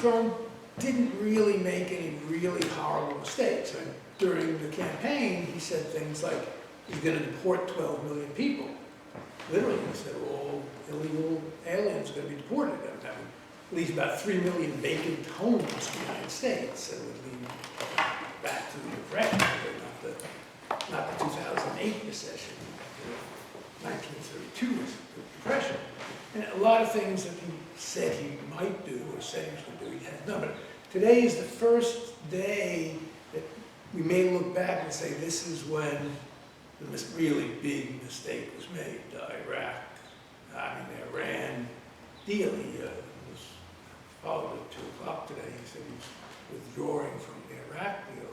Trump didn't really make any really horrible mistakes. And during the campaign, he said things like he's going to deport 12 million people. Literally, he said all illegal aliens are going to be deported. That would leave about 3 million vacant homes in the United States, and would lead back to the Depression, not the 2008 recession, the 1932 Depression. And a lot of things that he said he might do or said he was going to do, he hasn't done. But today is the first day that we may look back and say this is when the really big mistake was made. Iraq, the Iran deal. He was followed at 2 o'clock today. He said he was withdrawing from the Iraq deal.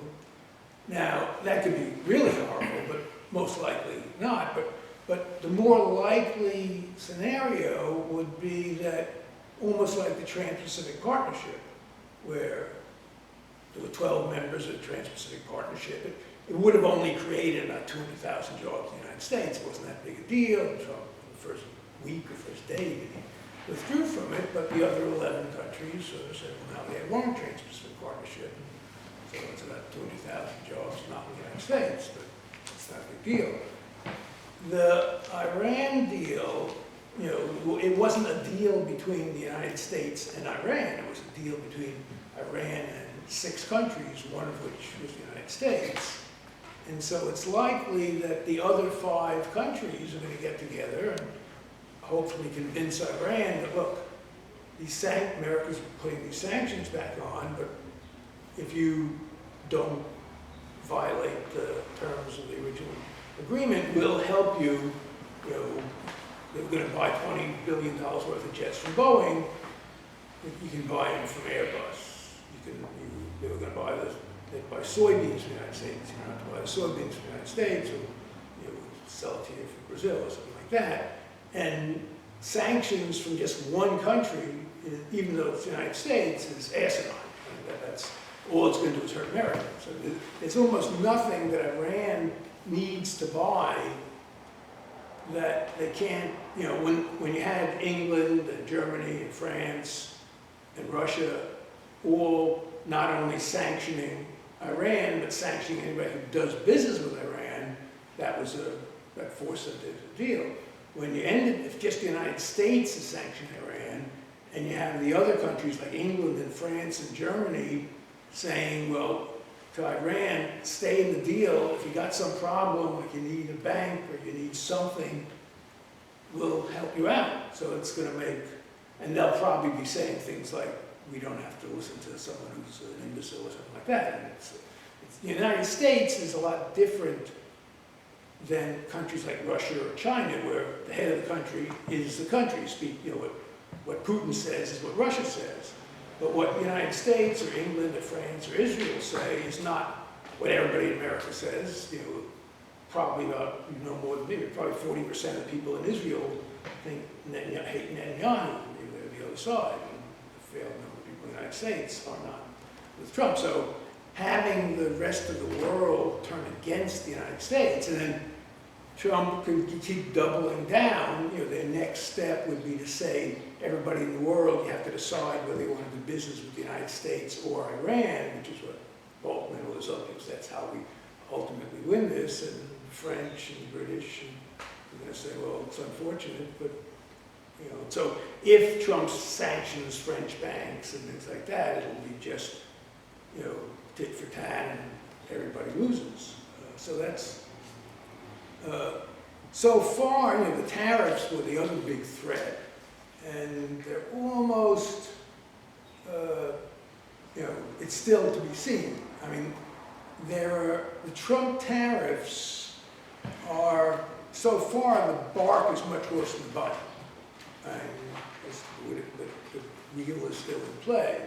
Now, that could be really horrible, but most likely not. But the more likely scenario would be that almost like the Trans-Pacific Partnership, where there were 12 members of the Trans-Pacific Partnership. It would have only created about 200,000 jobs in the United States. It wasn't that big a deal. Trump, the first week or first day, he withdrew from it, but the other 11 countries said, well, now they had one Trans-Pacific Partnership. So it's about 200,000 jobs, not in the United States, but it's not a big deal. The Iran deal, it wasn't a deal between the United States and Iran. It was a deal between Iran and 6 countries, one of which was the United States. And so it's likely that the other 5 countries are going to get together and hopefully convince Iran that, look, America's putting these sanctions back on, but if you don't violate the terms of the original agreement, we'll help you. They're going to buy $20 billion worth of jets from Boeing. You can buy them from Airbus. They were going to buy they'd buy soybeans from the United States. You don't have to buy the soybeans from the United States, or sell it to you from Brazil or something like that. And sanctions from just one country, even though it's the United States, is asinine. That's all it's going to do is hurt America. So it's almost nothing that Iran needs to buy that they can't, when you had England and Germany and France and Russia all not only sanctioning Iran, but sanctioning anybody who does business with Iran, that forced them to do the deal. When you if just the United States is sanctioning Iran, and you have the other countries like England and France and Germany saying, well, to Iran, stay in the deal. If you got some problem, like you need a bank or you need something, we'll help you out. So it's going to make, and they'll probably be saying things like, we don't have to listen to someone who's an imbecile or something like that. And the United States is a lot different than countries like Russia or China, where the head of the country is the country. What Putin says is what Russia says. But what the United States or England or France or Israel say is not what everybody in America says. Probably about, more than maybe probably 40% of people in Israel think hate Netanyahu, the other side. And a fair number of people in the United States are not with Trump. So having the rest of the world turn against the United States, and then Trump can keep doubling down, their next step would be to say, everybody in the world, you have to decide whether you want to do business with the United States or Iran, which is what Brofman was up, because that's how we ultimately win this, and French and British, and we're going to say, well, it's unfortunate, but, so if Trump sanctions French banks and things like that, it will be just, tit for tat, and everybody loses. So that's, so far, the tariffs were the other big threat, and they're almost, it's still to be seen. I mean, the Trump tariffs are, so far, the bark is much worse than the bite. And the wheel is still in play.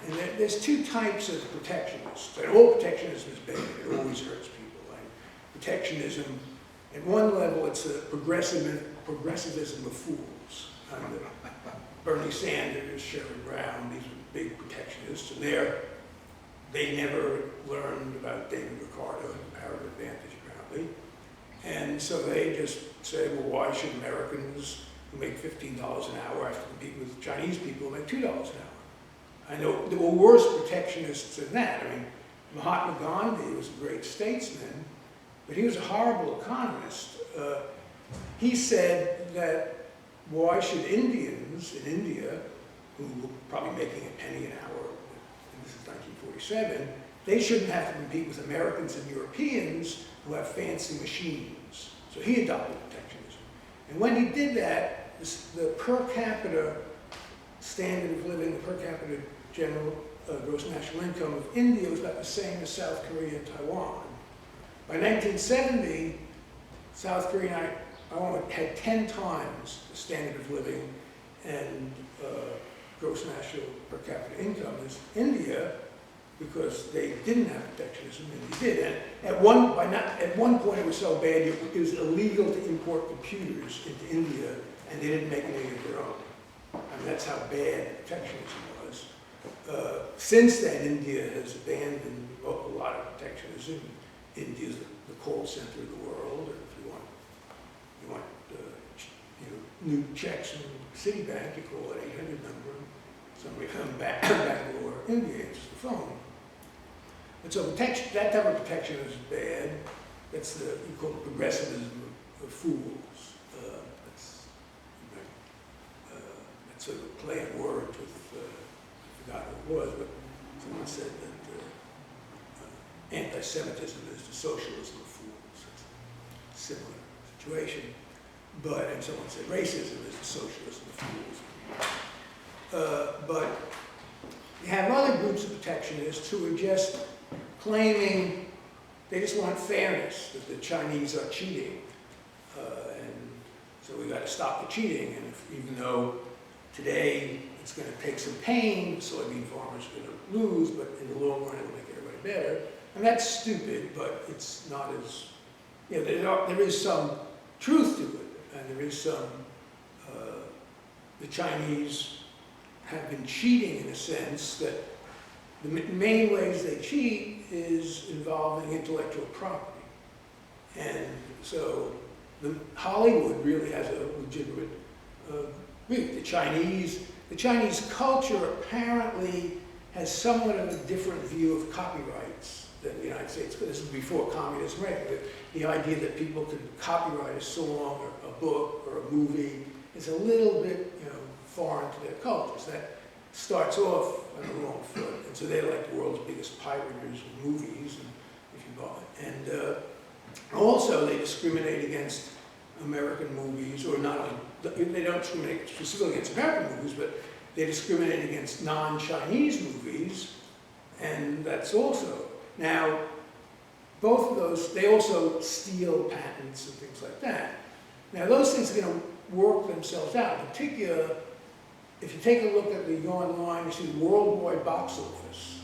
And there's 2 types of protectionists. And all protectionism is bad. It always hurts people. Protectionism, at one level, it's a progressivism of fools. Bernie Sanders, Sherrod Brown, these are big protectionists, and they never learned about David Ricardo and comparative advantage, apparently. And so they just say, well, why should Americans who make $15 an hour have to compete with Chinese people who make $2 an hour? I know there were worse protectionists than that. I mean, Mahatma Gandhi was a great statesman, but he was a horrible economist. He said that why should Indians in India, who were probably making a penny an hour, and this is 1947, they shouldn't have to compete with Americans and Europeans who have fancy machines. So he adopted protectionism. And when he did that, the per capita standard of living, the per capita general gross national income of India was about the same as South Korea and Taiwan. By 1970, South Korea and Taiwan had 10 times the standard of living and gross national per capita income as India, because they didn't have protectionism, and they did. And at one point it was so bad it was illegal to import computers into India, and they didn't make any of their own. I mean, that's how bad protectionism was. Since then, India has abandoned a lot of protectionism. India's the call center of the world, and if you want new checks from Citibank, you call it 800 number, and somebody from Bangalore, India answers the phone. And so that type of protection is bad. That's you call it progressivism of fools. That's sort of a play on words with, I forgot what it was, but someone said that anti-Semitism is the socialism of fools. It's a similar situation. And someone said racism is the socialism of fools. But you have other groups of protectionists who are just claiming they just want fairness, that the Chinese are cheating. And so we got to stop the cheating. And even though today it's going to take some pain, the soybean farmers are going to lose, but in the long run it'll make everybody better. And that's stupid, but it's not as, there is some truth to it. And there is some, the Chinese have been cheating in a sense that the main ways they cheat is involving intellectual property. And so Hollywood really has a legitimate the Chinese culture apparently has somewhat of a different view of copyrights than the United States. This is before communism, right? The idea that people could copyright a song or a book or a movie is a little bit, foreign to their cultures. That starts off on the wrong foot, and so they're like the world's biggest pirators of movies, if you buy it. And also they discriminate against American movies, or not only, they don't discriminate specifically against American movies, but they discriminate against non-Chinese movies, and that's also. Now, both of those, they also steal patents and things like that. Now, those things are going to work themselves out. In particular, if you take a look at the online, you see the worldwide box office,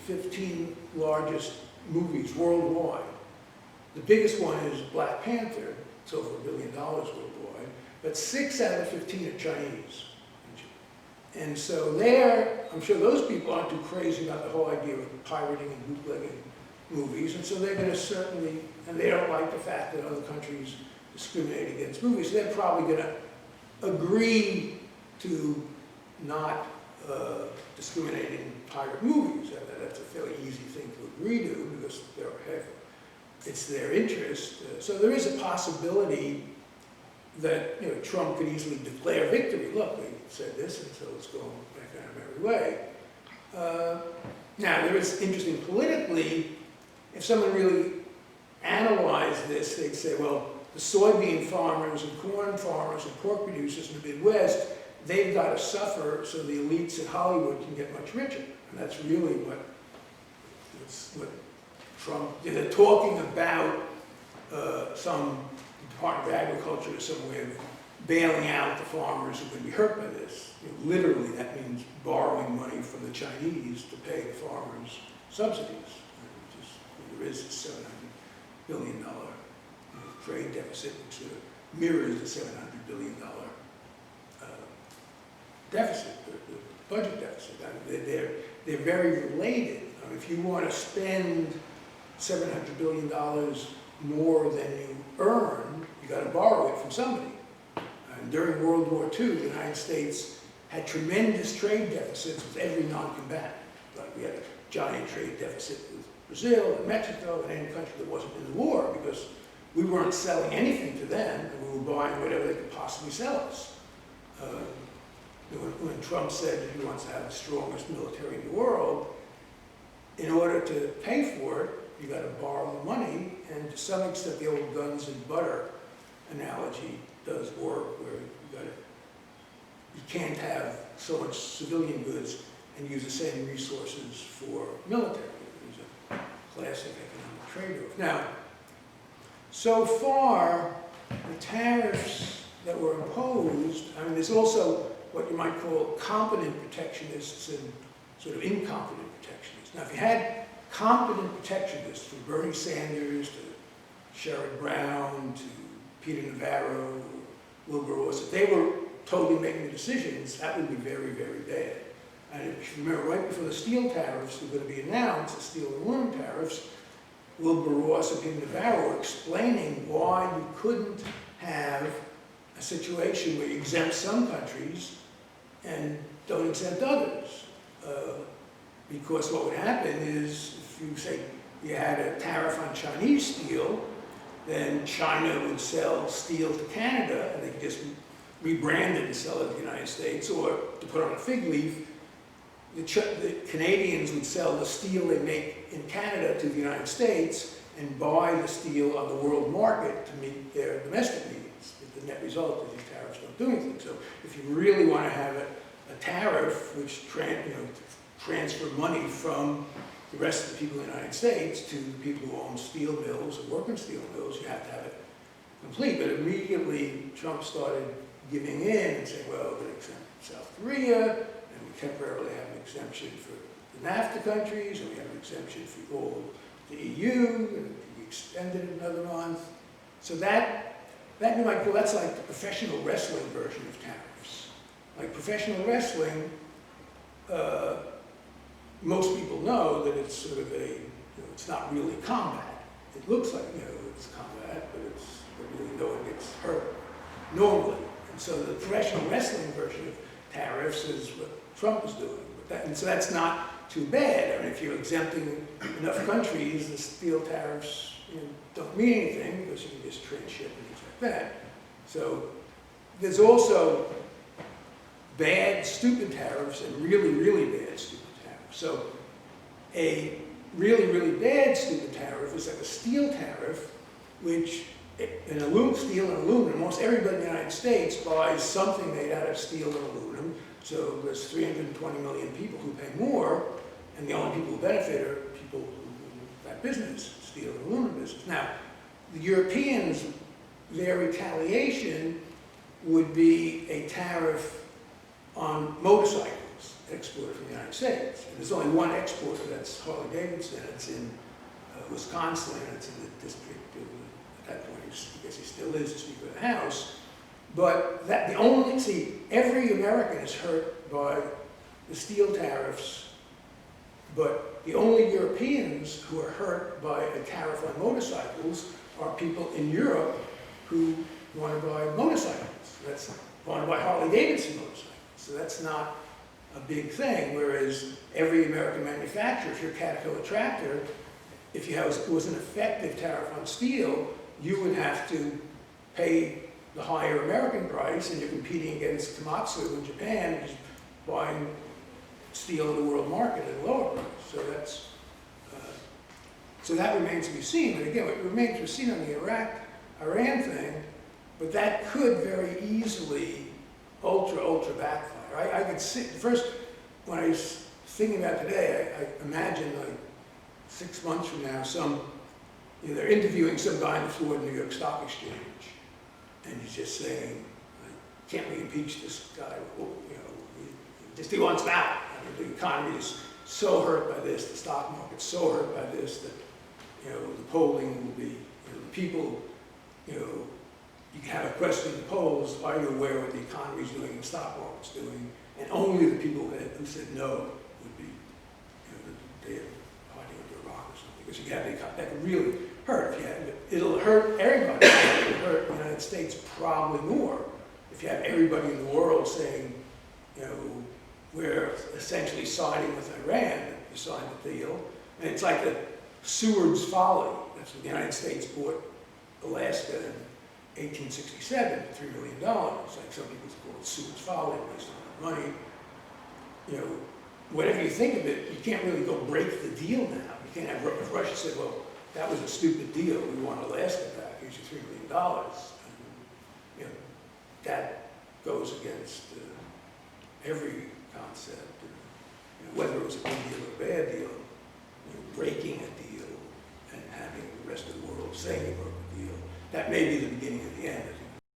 the 15 largest movies worldwide. The biggest one is Black Panther. It's over $1 billion worldwide, but 6 out of 15 are Chinese. And so I'm sure those people aren't too crazy about the whole idea of pirating and bootlegging movies, and so they're going to certainly, and they don't like the fact that other countries discriminate against movies, so they're probably going to agree to not discriminate in pirate movies. That's a fairly easy thing to agree to because it's their interest. So there is a possibility that Trump could easily declare victory. Look, we said this, and so it's going back on our merry way. Now, there is interesting politically, if someone really analyzed this, they'd say, well, the soybean farmers and corn farmers and pork producers in the Midwest, they've got to suffer so the elites in Hollywood can get much richer. And that's really what Trump, they're talking about some Department of Agriculture or some way of bailing out the farmers who are going to be hurt by this. Literally, that means borrowing money from the Chinese to pay the farmers subsidies. There is a $700 billion trade deficit, which mirrors the $700 billion deficit, the budget deficit. They're very related. If you want to spend $700 billion more than you earn, you got to borrow it from somebody. And during World War II, the United States had tremendous trade deficits with every non-combatant. Like we had a giant trade deficit with Brazil and Mexico and any country that wasn't in the war because we weren't selling anything to them and we were buying whatever they could possibly sell us. When Trump said that he wants to have the strongest military in the world, in order to pay for it, you got to borrow the money, and to some extent the old guns and butter analogy does work, where you can't have so much civilian goods and use the same resources for military. It's a classic economic trade-off. Now, so far, the tariffs that were imposed, I mean, there's also what you might call competent protectionists and sort of incompetent protectionists. Now, if you had competent protectionists, from Bernie Sanders to Sherrod Brown to Peter Navarro, Wilbur Ross, if they were totally making the decisions, that would be very, very bad. And if you remember, right before the steel tariffs were going to be announced, the steel and aluminum tariffs, Wilbur Ross and Peter Navarro were explaining why you couldn't have a situation where you exempt some countries and don't exempt others. Because what would happen is, if you say you had a tariff on Chinese steel, then China would sell steel to Canada, and they could just rebrand it and sell it to the United States, or to put on a fig leaf, the Canadians would sell the steel they make in Canada to the United States and buy the steel on the world market to meet their domestic needs. But the net result is these tariffs don't do anything. So if you really want to have a tariff which transfer money from the rest of the people in the United States to the people who own steel mills or work in steel mills, you have to have it complete. But immediately Trump started giving in and saying, well, we're going to exempt South Korea, and we temporarily have an exemption for the NAFTA countries, and we have an exemption for all the EU, and we extended it another month. So that you might call, that's like the professional wrestling version of tariffs. Like professional wrestling, most people know that it's sort of it's not really combat. It looks like, it's combat, but really no one gets hurt normally. And so the professional wrestling version of tariffs is what Trump is doing. And so that's not too bad. I mean, if you're exempting enough countries, the steel tariffs don't mean anything because you can just transship and things like that. So there's also bad, stupid tariffs and really, really bad, stupid tariffs. So a really, really bad, stupid tariff is like a steel tariff, which in steel and aluminum, almost everybody in the United States buys something made out of steel and aluminum. So there's 320 million people who pay more, and the only people who benefit are people who do that business, steel and aluminum business. Now, the Europeans, their retaliation would be a tariff on motorcycles exported from the United States. And there's only one exporter, that's Harley Davidson. It's in Wisconsin, and it's in the district of, at that point, I guess he still is the Speaker of the House. But every American is hurt by the steel tariffs, but the only Europeans who are hurt by a tariff on motorcycles are people in Europe who want to buy motorcycles. That's want to buy Harley Davidson motorcycles. So that's not a big thing, whereas every American manufacturer, if you're a Caterpillar tractor, if it was an effective tariff on steel, you would have to pay the higher American price, and you're competing against Komatsu in Japan, who's buying steel in the world market at a lower price. So that remains to be seen. And again, it remains to be seen on the Iran thing, but that could very easily ultra backfire. I could see, first, when I was thinking about today, I imagined like 6 months from now, they're interviewing some guy on the floor of the New York Stock Exchange, and he's just saying, can't we impeach this guy? He wants him out. I mean, the economy is so hurt by this, the stock market's so hurt by this that, the polling will be, the people, you can have a question in the polls, are you aware what the economy's doing and the stock market's doing? And only the people who said no would be, they're hiding under a rock or something. Because that could really hurt. It'll hurt everybody. It'll hurt the United States probably more if you have everybody in the world saying, essentially siding with Iran, you signed the deal. And it's like a Seward's folly. That's when the United States bought Alaska in 1867 for $3 million. Like some people call it Seward's folly based on money. You know, whatever you think of it, you can't really go break the deal now. You can't have if Russia say, well, that was a stupid deal. We want Alaska back. Here's your $3 million. And, you know, that goes against every concept. You know, whether it was a good deal or a bad deal, you know, breaking a deal and having the rest of the world saying you broke the deal, that may be the beginning of the end.